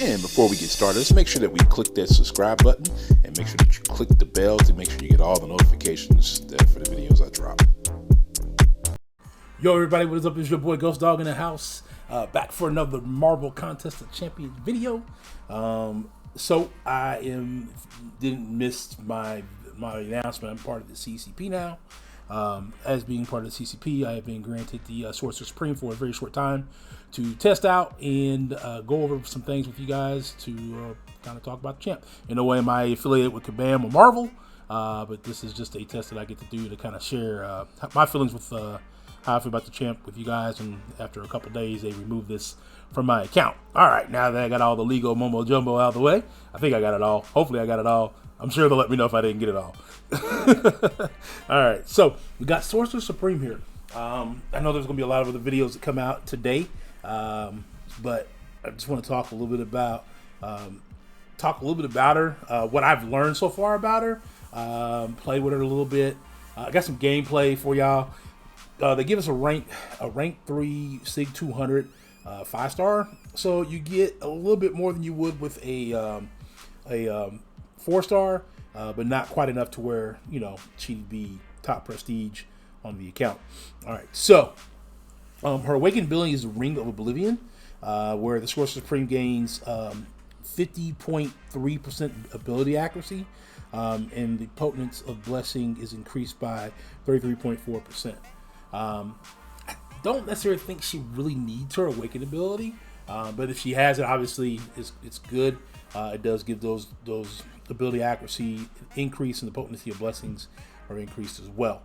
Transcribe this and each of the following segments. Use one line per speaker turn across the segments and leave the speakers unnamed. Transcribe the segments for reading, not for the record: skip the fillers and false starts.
And before we get started, let's make sure that we click that subscribe button and make sure that you click the bell to make sure you get all the notifications for the videos I drop.
Yo, everybody, what is up? It's your boy Ghostdog in the house, back for another Marvel Contest of Champions video. So I didn't miss my announcement. I'm part of the CCP now. As being part of the CCP, I have been granted the Sorcerer Supreme for a very short time to test out and go over some things with you guys to kind of talk about the champ. In no way am I affiliated with Kabam or Marvel, but this is just a test that I get to do to kind of share my feelings with how I feel about the champ with you guys. And after a couple days, they removed this from my account. All right, now that I got all the legal mumbo jumbo out of the way, I think I got it all. Hopefully I got it all. I'm sure they'll let me know if I didn't get it all. All right, so we got Sorcerer Supreme here. I know there's going to be a lot of other videos that come out today, but I just want to talk a little bit about her, what I've learned so far about her, play with her a little bit. I got some gameplay for y'all. They give us a rank 3 Sig 200 5-star, so you get a little bit more than you would with a 4-star, but not quite enough to where, you know, she'd be top prestige on the account. All right, so her awakened ability is the Ring of Oblivion, where the Sorcerer Supreme gains 50.3% ability accuracy, and the potence of blessing is increased by 33.4%. I don't necessarily think she really needs her awakened ability, but if she has it, obviously it's good. It does give those ability accuracy increase, and the potency of blessings are increased as well.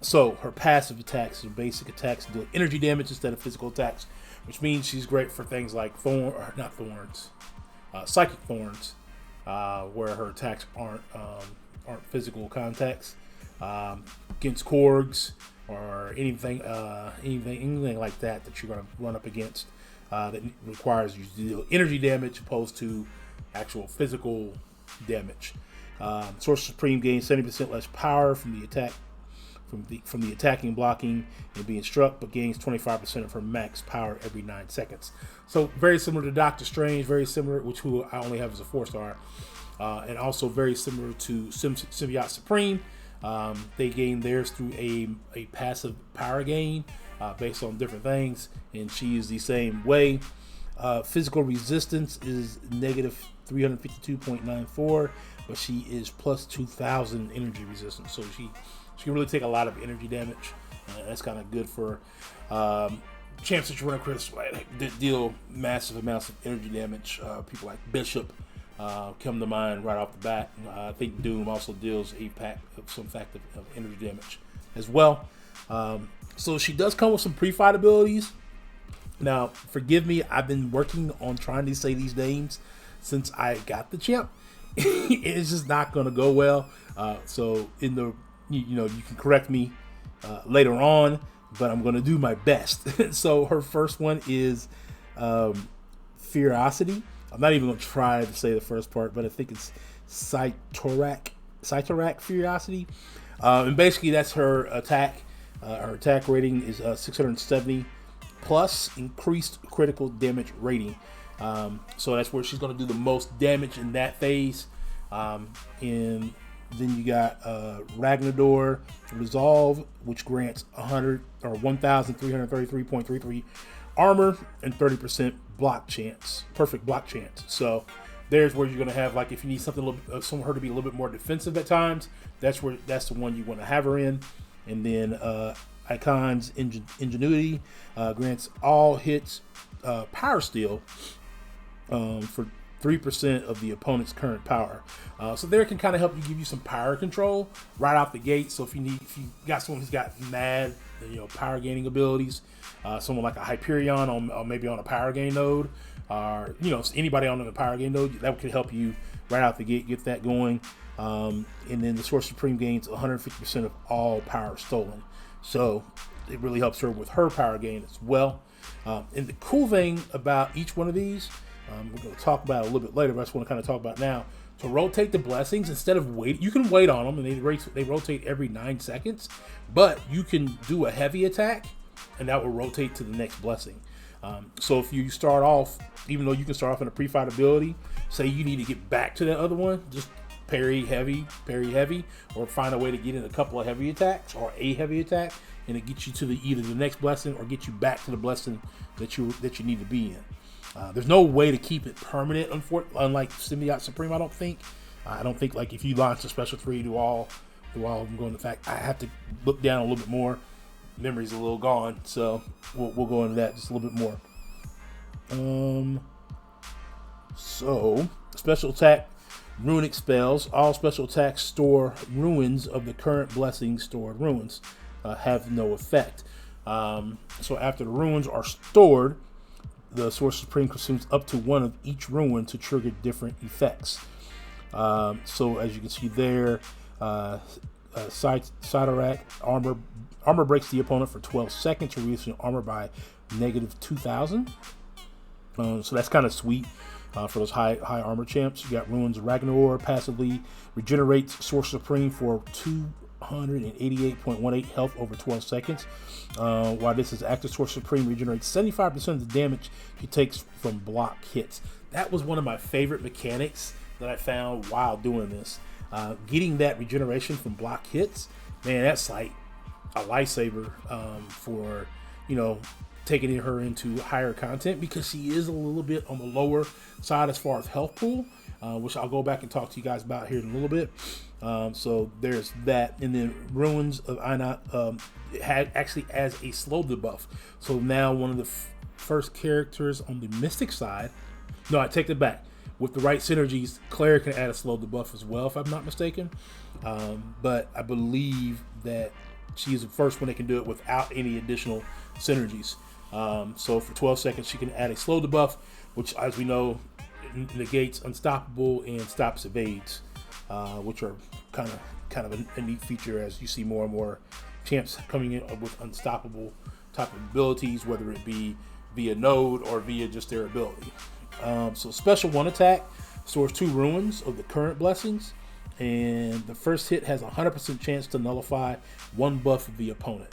So her passive attacks and basic attacks deal energy damage instead of physical attacks, which means she's great for things like psychic thorns, where her attacks aren't physical contacts, against Korgs or anything like that you're going to run up against that requires you to deal energy damage opposed to actual physical damage. Sorcerer Supreme gains 70% less power from the attack, from the attacking, blocking, and being struck, but gains 25% of her max power every 9 seconds. So very similar to Doctor Strange, very similar, who I only have as a 4-star, and also very similar to Symbiote Supreme. They gain theirs through a passive power gain based on different things, and she is the same way. Physical resistance is negative 352.94, but she is plus 2,000 energy resistance, so she can really take a lot of energy damage. That's kind of good for champs that you run across that deal massive amounts of energy damage. People like Bishop come to mind right off the bat. I think Doom also deals some fact of energy damage as well. So she does come with some pre-fight abilities. Now, forgive me, I've been working on trying to say these names since I got the champ. It's just not going to go well. So in the you can correct me later on, but I'm going to do my best. So her first one is Ferocity. I'm not even going to try to say the first part, but I think it's Cytorak Ferocity. And basically that's her attack. Her attack rating is 670 plus increased critical damage rating. So that's where she's going to do the most damage in that phase. And then you got Ragnador Resolve, which grants 1,333.33 armor and 30% block chance, perfect block chance. So there's where you're going to have, like, if you need something her to be a little bit more defensive at times, that's the one you want to have her in. And then Icon's Ingenuity grants all hits power steal for 3% of the opponent's current power. So there can kind of help you, give you some power control right off the gate. So if you got someone who's got mad, power gaining abilities, someone like a Hyperion or maybe on a power gain node, or anybody on a power gain node, that could help you right out the gate, get that going. And then the Sorcerer Supreme gains 150% of all power stolen. So it really helps her with her power gain as well. And the cool thing about each one of these, we're going to talk about it a little bit later, but I just want to kind of talk about now. To rotate the blessings, instead of wait, you can wait on them, and they rotate every 9 seconds, but you can do a heavy attack, and that will rotate to the next blessing. So if you start off, even though you can start off in a pre-fight ability, say you need to get back to that other one, just parry heavy, or find a way to get in a couple of heavy attacks or a heavy attack, and it gets you to either the next blessing or get you back to the blessing that you need to be in. There's no way to keep it permanent, unlike Symbiote Supreme. I don't think like if you launch a special 3, do all I'm going to fact. I have to look down a little bit more. Memory's a little gone, so we'll go into that just a little bit more. So special attack runic spells. All special attacks store ruins of the current blessing stored ruins. Have no effect. So after the ruins are stored, the Sorcerer Supreme consumes up to 1 of each ruin to trigger different effects. So as you can see there, Sorcerer armor breaks the opponent for 12 seconds, reducing armor by -2,000. So that's kind of sweet for those high armor champs. You got Ruins of Ragnar passively regenerates Sorcerer Supreme for 288.18 health over 12 seconds. While this is active, Sorcerer Supreme regenerates 75% of the damage he takes from block hits. That was one of my favorite mechanics that I found while doing this. Getting that regeneration from block hits, man, that's like a lifesaver for, taking her into higher content, because she is a little bit on the lower side as far as health pool, which I'll go back and talk to you guys about here in a little bit. So there's that. And then Ruins of Einot had actually as a slow debuff. So now one of the first characters on the Mystic side, no, I take it back. With the right synergies, Claire can add a slow debuff as well, if I'm not mistaken. But I believe that she is the first one that can do it without any additional synergies. So for 12 seconds, she can add a slow debuff, which, as we know, negates Unstoppable and stops evades, which are kind of a neat feature as you see more and more champs coming in with Unstoppable type of abilities, whether it be via node or via just their ability. So special 1 attack stores 2 ruins of the current blessings, and the first hit has a 100% chance to nullify 1 buff of the opponent.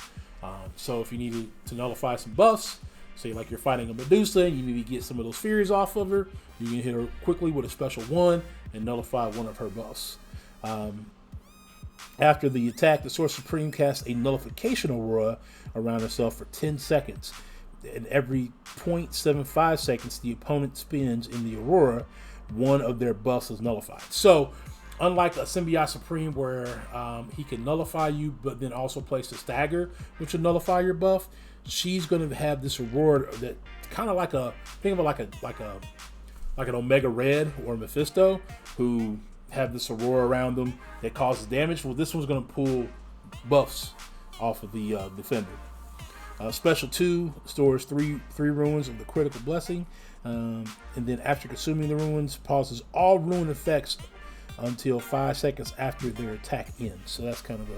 So if you need to nullify some buffs, say like you're fighting a Medusa and you need to get some of those furies off of her, you can hit her quickly with a special 1 and nullify 1 of her buffs. After the attack, the Sorcerer Supreme casts a nullification aurora around herself for 10 seconds. And every 0.75 seconds the opponent spins in the aurora, 1 of their buffs is nullified. So unlike a Symbiote Supreme where he can nullify you but then also place a stagger which will nullify your buff, she's going to have this aurora that kind of like think of it like an Omega Red or Mephisto, who have this aurora around them that causes damage. Well, this one's going to pull buffs off of the defender. Special 2 stores 3 ruins of the critical blessing, and then after consuming the ruins, pauses all ruin effects until 5 seconds after their attack ends. So that's kind of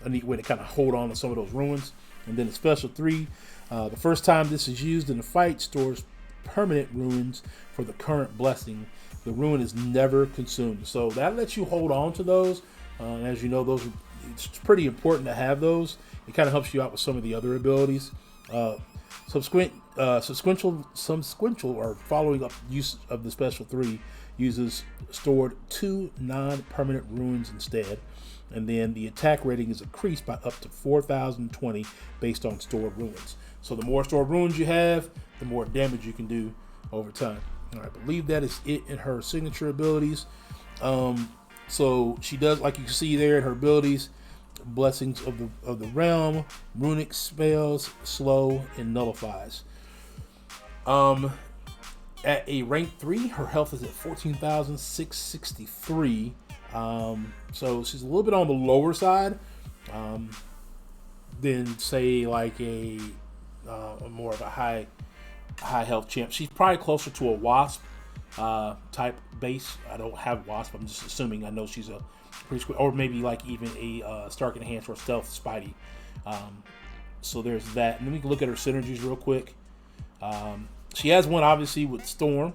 a neat way to kind of hold on to some of those ruins. And then the special 3, the first time this is used in a fight, stores permanent ruins for the current blessing. The ruin is never consumed. So that lets you hold on to those. As you know, it's pretty important to have those. It kind of helps you out with some of the other abilities. Subsequential or following up use of the special 3 uses stored 2 non-permanent ruins instead, and then the attack rating is increased by up to 4,020 based on stored ruins. So the more stored ruins you have, the more damage you can do over time. I believe that is it in her signature abilities. So she does, like you can see there in her abilities, Blessings of the Realm, runic spells, slow, and nullifies. At a rank 3, her health is at 14,663. So she's a little bit on the lower side than say like a more of a high health champ. She's probably closer to a Wasp type base. I don't have Wasp. I'm just assuming. I know she's a pretty squid, or maybe like even a Stark Enhanced or Stealth Spidey. So there's that. And then we can look at her synergies real quick. She has one obviously with Storm.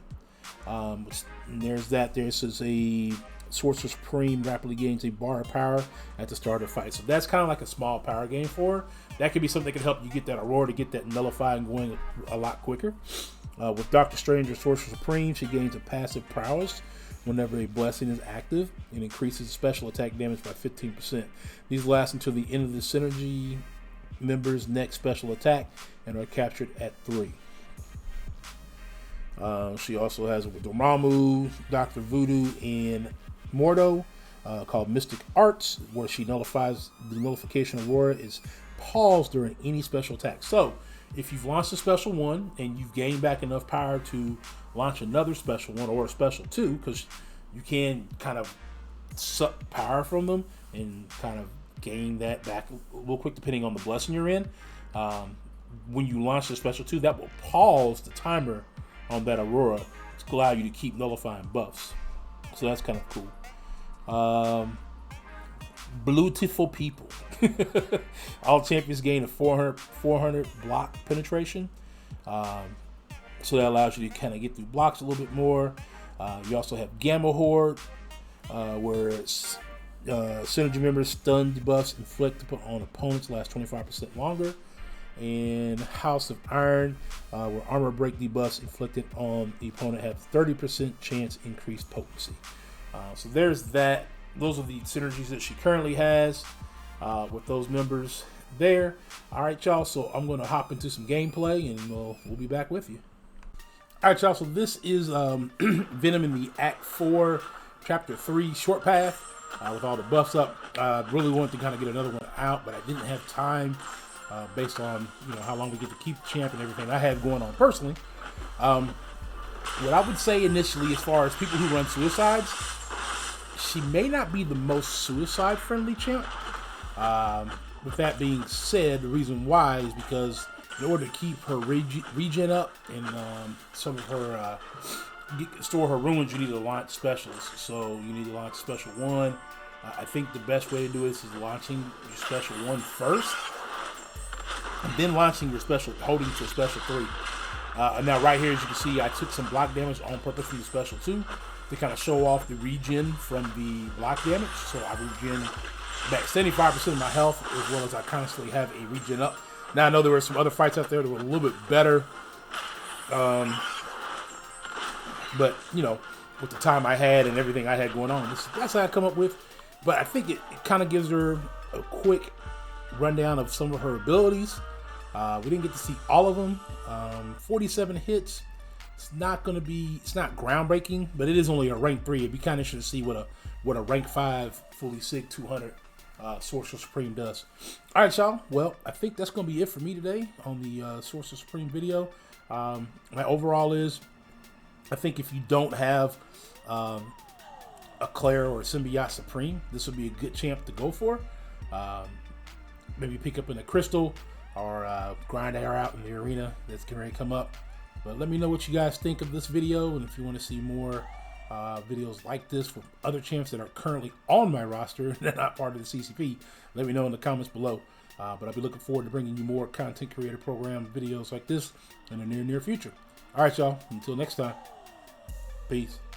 And there's that. This is a Sorcerer Supreme rapidly gains a bar of power at the start of the fight. So that's kind of like a small power gain for her. That could be something that can help you get that Aurora to get that nullifying going a lot quicker. With Doctor Strange or Sorcerer Supreme, she gains a passive prowess whenever a blessing is active and increases special attack damage by 15%. These last until the end of the synergy member's next special attack and are captured at 3. She also has it with Dormammu, Dr. Voodoo, and Mordo, called Mystic Arts, where she nullifies the nullification Aurora is paused during any special attack. So if you've launched a special 1 and you've gained back enough power to launch another special 1 or a special 2, because you can kind of suck power from them and kind of gain that back real quick depending on the blessing you're in. When you launch the special 2, that will pause the timer on that Aurora to allow you to keep nullifying buffs. So that's kind of cool. Beautiful people. All champions gain a 400 block penetration. So that allows you to kind of get through blocks a little bit more. You also have Gamma Horde, where synergy members stun debuffs inflicted on opponents last 25% longer. And House of Iron, where armor break debuffs inflicted on the opponent have 30% chance increased potency. So there's that. Those are the synergies that she currently has with those members there. All right, y'all. So I'm going to hop into some gameplay, and we'll be back with you. All right, y'all. So this is Venom in the Act 4, Chapter 3 short path with all the buffs up. I really wanted to kind of get another one out, but I didn't have time. Based on how long we get to keep the champ and everything I have going on personally. What I would say initially, as far as people who run suicides, she may not be the most suicide friendly champ. With that being said, the reason why is because in order to keep her regen up and some of her store her runes, you need to launch specials. So you need to launch special 1. I think the best way to do this is launching your special 1 first. And then launching your special, holding to special 3. Now right here, as you can see, I took some block damage on purpose from the special 2 to kind of show off the regen from the block damage. So I regen back 75% of my health, as well as I constantly have a regen up. Now I know there were some other fights out there that were a little bit better. But, with the time I had and everything I had going on, that's how I come up with. But I think it kind of gives her a quick rundown of some of her abilities. We didn't get to see all of them. 47 hits. It's not groundbreaking, but it is only a rank 3. It'd be kind of interesting to see what a rank 5 fully SIG 200 Sorcerer Supreme does. All right, y'all. Well, I think that's going to be it for me today on the Sorcerer Supreme video. My overall is, I think if you don't have a Claire or a Symbiote Supreme, this would be a good champ to go for. Maybe pick up in a crystal or grind her out in the arena that's going to come up. But let me know what you guys think of this video, and if you want to see more videos like this from other champs that are currently on my roster and they're not part of the CCP, let me know in the comments below. But I'll be looking forward to bringing you more content creator program videos like this in the near future. All right, y'all. Until next time. Peace.